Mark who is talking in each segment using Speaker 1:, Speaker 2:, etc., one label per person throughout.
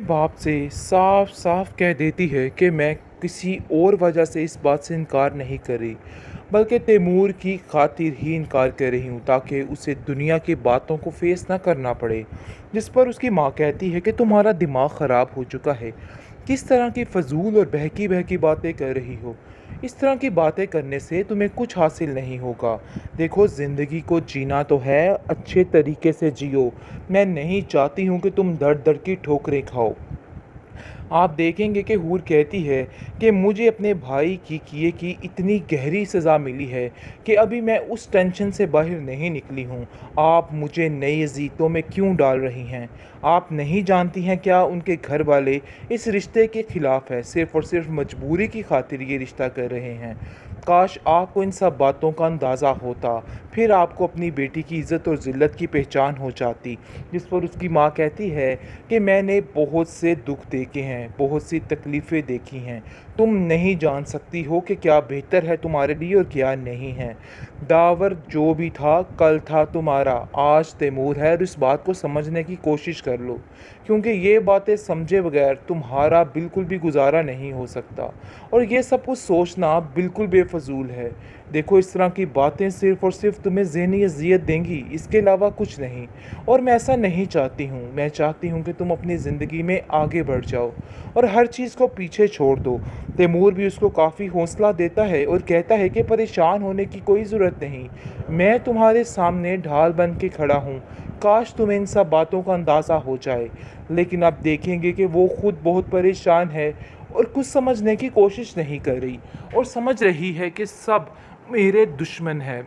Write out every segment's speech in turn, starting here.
Speaker 1: अपने बाप से साफ साफ कह देती है कि मैं किसी और वजह से इस बात से इनकार नहीं कर रही, बल्कि तैमूर की खातिर ही इनकार कर रही हूँ ताकि उसे दुनिया की बातों को फेस ना करना पड़े। जिस पर उसकी माँ कहती है कि तुम्हारा दिमाग ख़राब हो चुका है, किस तरह की फजूल और बहकी बहकी बातें कर रही हो। इस तरह की बातें करने से तुम्हें कुछ हासिल नहीं होगा। देखो, ज़िंदगी को जीना तो है, अच्छे तरीके से जियो। मैं नहीं चाहती हूँ कि तुम दर दर की ठोकरें खाओ। आप देखेंगे कि हूर कहती है कि मुझे अपने भाई की किए की इतनी गहरी सज़ा मिली है कि अभी मैं उस टेंशन से बाहर नहीं निकली हूँ। आप मुझे नई अजीतों में क्यों डाल रही हैं? आप नहीं जानती हैं क्या उनके घर वाले इस रिश्ते के ख़िलाफ़ है, सिर्फ़ और सिर्फ मजबूरी की खातिर ये रिश्ता कर रहे हैं। काश आपको इन सब बातों का अंदाज़ा होता, फिर आपको अपनी बेटी की इज़्ज़त और ज़िल्लत की पहचान हो जाती। जिस पर उसकी माँ कहती है कि मैंने बहुत से दुख देखे हैं, बहुत सी तकलीफ़ें देखी हैं। तुम नहीं जान सकती हो कि क्या बेहतर है तुम्हारे लिए और क्या नहीं है। दावर जो भी था कल था तुम्हारा, आज तैमूर है, और इस बात को समझने की कोशिश कर लो, क्योंकि ये बातें समझे बगैर तुम्हारा बिल्कुल भी गुजारा नहीं हो सकता। और ये सब कुछ सोचना बिल्कुल बेफजूल है। देखो, इस तरह की बातें सिर्फ़ और सिर्फ तुम्हें ज़हनी अज़ियत देंगी, इसके अलावा कुछ नहीं। और मैं ऐसा नहीं चाहती हूँ। मैं चाहती हूँ कि तुम अपनी ज़िंदगी में आगे बढ़ जाओ और हर चीज़ को पीछे छोड़ दो। तैमूर भी उसको काफ़ी हौसला देता है और कहता है कि परेशान होने की कोई ज़रूरत नहीं। मैं तुम्हारे सामने ढाल बन के खड़ा हूँ। काश तुम्हें इन सब बातों का अंदाज़ा हो जाए। लेकिन अब देखेंगे कि वो खुद बहुत परेशान है और कुछ समझने की कोशिश नहीं कर रही, और समझ रही है कि सब मेरे दुश्मन है,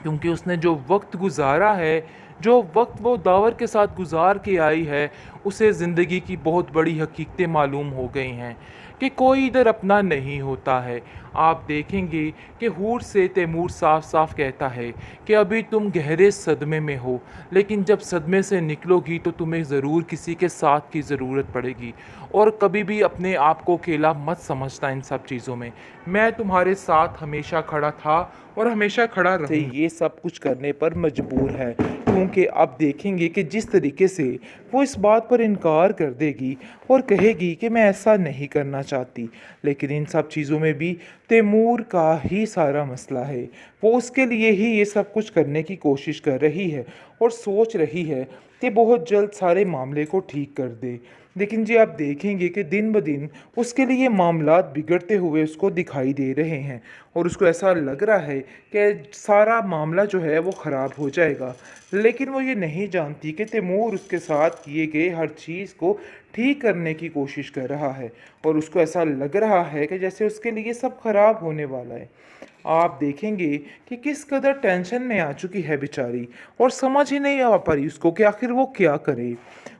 Speaker 1: क्योंकि उसने जो वक्त गुजारा है, जो वक्त वो दावर के साथ गुजार के आई है, उसे ज़िंदगी की बहुत बड़ी हकीकतें मालूम हो गई हैं कि कोई इधर अपना नहीं होता है। आप देखेंगे कि हूर से तैमूर साफ साफ कहता है कि अभी तुम गहरे सदमे में हो, लेकिन जब सदमे से निकलोगी तो तुम्हें ज़रूर किसी के साथ की ज़रूरत पड़ेगी। और कभी भी अपने आप को अकेला मत समझना इन सब चीज़ों में। मैं तुम्हारे साथ हमेशा खड़ा था और हमेशा खड़ा रहूँ। ये सब कुछ करने पर मजबूर है, क्योंकि अब देखेंगे कि जिस तरीके से वो इस बात पर इनकार कर देगी और कहेगी कि मैं ऐसा नहीं करना चाहती। लेकिन इन सब चीज़ों में भी तैमूर का ही सारा मसला है। वो उसके लिए ही ये सब कुछ करने की कोशिश कर रही है और सोच रही है कि बहुत जल्द सारे मामले को ठीक कर दे। लेकिन जी, आप देखेंगे कि दिन ब दिन उसके लिए मामलात बिगड़ते हुए उसको दिखाई दे रहे हैं, और उसको ऐसा लग रहा है कि सारा मामला जो है वो ख़राब हो जाएगा। लेकिन वो ये नहीं जानती कि तैमूर उसके साथ किए गए हर चीज़ को ठीक करने की कोशिश कर रहा है, और उसको ऐसा लग रहा है कि जैसे उसके लिए सब ख़राब होने वाला है। आप देखेंगे कि किस कदर टेंशन में आ चुकी है बेचारी, और समझ ही नहीं आ पा रही उसको कि आखिर वो क्या करे।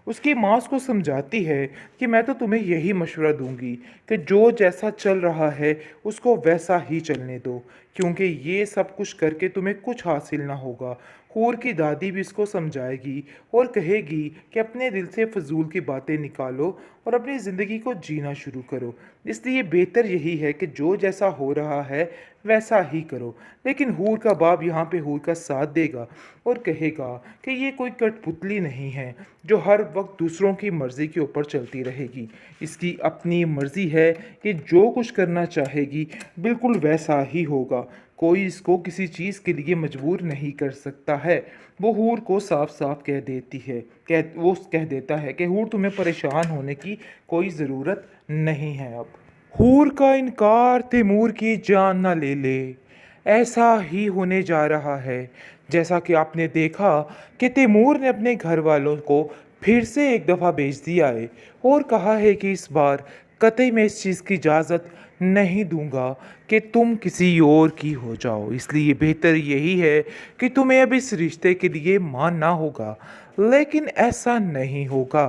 Speaker 1: उसकी माँ उसको समझाती है कि मैं तो तुम्हें यही मशवरा दूंगी कि जो जैसा चल रहा है उसको वैसा ही चलने दो, क्योंकि ये सब कुछ करके तुम्हें कुछ हासिल ना होगा। हूर की दादी भी इसको समझाएगी और कहेगी कि अपने दिल से फजूल की बातें निकालो और अपनी ज़िंदगी को जीना शुरू करो। इसलिए बेहतर यही है कि जो जैसा हो रहा है वैसा ही करो। लेकिन हूर का बाप यहाँ पे हूर का साथ देगा और कहेगा कि ये कोई कठपुतली नहीं है जो हर वक्त दूसरों की मर्ज़ी के ऊपर चलती रहेगी। इसकी अपनी मर्ज़ी है कि जो कुछ करना चाहेगी बिल्कुल वैसा ही होगा। कोई इसको किसी चीज़ के लिए मजबूर नहीं कर सकता है। वो हूर को साफ साफ कह देती है, वो कह देता है कि हूर, तुम्हें परेशान होने की कोई ज़रूरत नहीं है अब। हूर का इनकार तैमूर की जान न ले ले। ऐसा ही होने जा रहा है। जैसा कि आपने देखा कि तैमूर ने अपने घर वालों को फिर से एक दफ़ा भेज दिया है और कहा है कि इस बार कतई मैं इस चीज़ की इजाज़त नहीं दूंगा कि तुम किसी और की हो जाओ। इसलिए बेहतर यही है कि तुम्हें अब इस रिश्ते के लिए मानना होगा। लेकिन ऐसा नहीं होगा।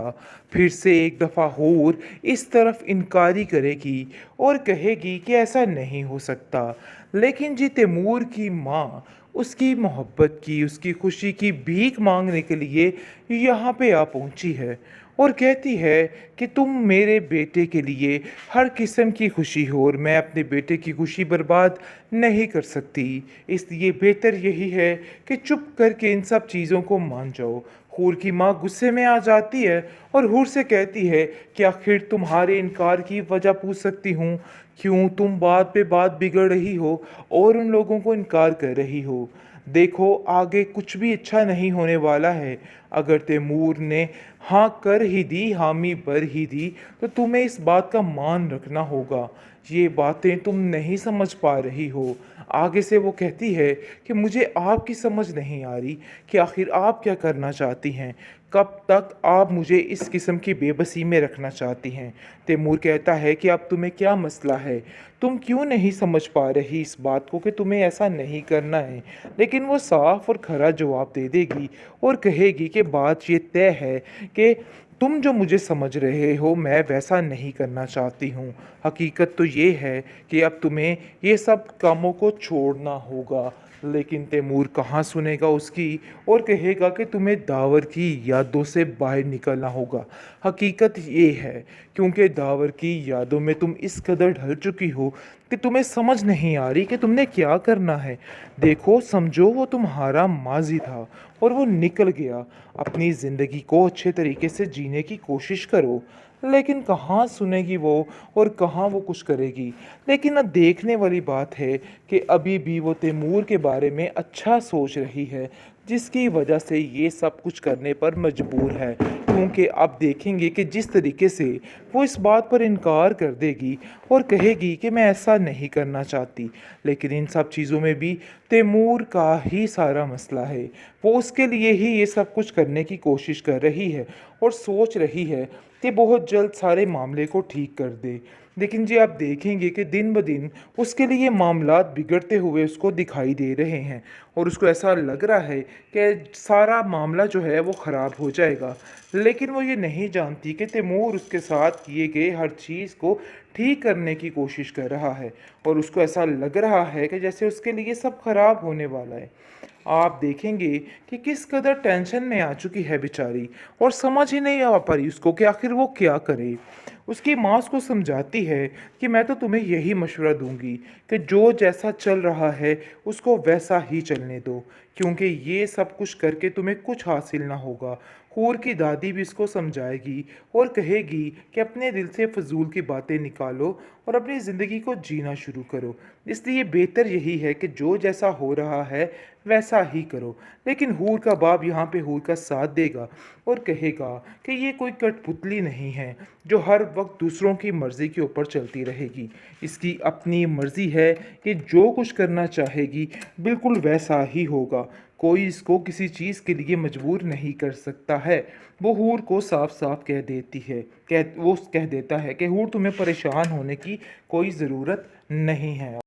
Speaker 1: फिर से एक दफ़ा हूर इस तरफ इनकारी करेगी और कहेगी कि ऐसा नहीं हो सकता। लेकिन जी, तैमूर की माँ उसकी मोहब्बत की, उसकी खुशी की भीख मांगने के लिए यहाँ पे आ पहुँची है और कहती है कि तुम मेरे बेटे के लिए हर किस्म की खुशी हो और मैं अपने बेटे की खुशी बर्बाद नहीं कर सकती। इसलिए बेहतर यही है कि चुप करके इन सब चीज़ों को मान जाओ। हूर की माँ गुस्से में आ जाती है और हूर से कहती है कि आखिर तुम्हारे इनकार की वजह पूछ सकती हूँ, क्यों तुम बात पे बात बिगड़ रही हो और उन लोगों को इनकार कर रही हो। देखो आगे कुछ भी अच्छा नहीं होने वाला है। अगर तैमूर ने हाँ कर ही दी, हामी भर ही दी, तो तुम्हें इस बात का मान रखना होगा। ये बातें तुम नहीं समझ पा रही हो। आगे से वो कहती है कि मुझे आपकी समझ नहीं आ रही कि आखिर आप क्या करना चाहती हैं, कब तक आप मुझे इस किस्म की बेबसी में रखना चाहती हैं। तैमूर कहता है कि अब तुम्हें क्या मसला है, तुम क्यों नहीं समझ पा रही इस बात को कि तुम्हें ऐसा नहीं करना है। लेकिन वो साफ और खरा जवाब दे देगी और कहेगी कि बात ये तय है कि तुम जो मुझे समझ रहे हो मैं वैसा नहीं करना चाहती हूँ। हकीकत तो ये है कि अब तुम्हें ये सब कामों को छोड़ना होगा। लेकिन तैमूर कहाँ सुनेगा उसकी और कहेगा कि तुम्हें दावर की यादों से बाहर निकलना होगा। हकीकत ये है क्योंकि दावर की यादों में तुम इस कदर ढल चुकी हो कि तुम्हें समझ नहीं आ रही कि तुमने क्या करना है। देखो समझो वो तुम्हारा माजी था और वो निकल गया। अपनी ज़िंदगी को अच्छे तरीके से जीने की कोशिश करो। लेकिन कहाँ सुनेगी वो और कहाँ वो कुछ करेगी। लेकिन अब देखने वाली बात है कि अभी भी वो तैमूर के बारे में अच्छा सोच रही है, जिसकी वजह से ये सब कुछ करने पर मजबूर है। क्योंकि अब देखेंगे कि जिस तरीके से वो इस बात पर इनकार कर देगी और कहेगी कि मैं ऐसा नहीं करना चाहती। लेकिन इन सब चीज़ों में भी तैमूर का ही सारा मसला है। वो उसके लिए ही ये सब कुछ करने की कोशिश कर रही है और सोच रही है कि बहुत जल्द सारे मामले को ठीक कर दे। लेकिन जी आप देखेंगे कि दिन ब दिन उसके लिए मामलात बिगड़ते हुए उसको दिखाई दे रहे हैं और उसको ऐसा लग रहा है कि सारा मामला जो है वो ख़राब हो जाएगा। लेकिन वो ये नहीं जानती कि तैमूर उसके साथ किए गए हर चीज़ को ठीक करने की कोशिश कर रहा है और उसको ऐसा लग रहा है कि जैसे उसके लिए सब खराब होने वाला है। आप देखेंगे कि किस कदर टेंशन में आ चुकी है बेचारी और समझ ही नहीं आ पा रही उसको कि आखिर वो क्या करे। उसकी माँ उसको समझाती है कि मैं तो तुम्हें यही मशवरा दूंगी कि जो जैसा चल रहा है उसको वैसा ही चलने दो, क्योंकि ये सब कुछ करके तुम्हें कुछ हासिल ना होगा। हूर की दादी भी इसको समझाएगी और कहेगी कि अपने दिल से फजूल की बातें निकालो और अपनी ज़िंदगी को जीना शुरू करो। इसलिए बेहतर यही है कि जो जैसा हो रहा है वैसा ही करो। लेकिन हूर का बाप यहाँ पे हूर का साथ देगा और कहेगा कि ये कोई कठपुतली नहीं है जो हर वक्त दूसरों की मर्ज़ी के ऊपर चलती रहेगी। इसकी अपनी मर्ज़ी है कि जो कुछ करना चाहेगी बिल्कुल वैसा ही होगा। कोई इसको किसी चीज़ के लिए मजबूर नहीं कर सकता है। वो हूर को साफ साफ कह देती है, वो कह देता है कि हूर तुम्हें परेशान होने की कोई ज़रूरत नहीं है।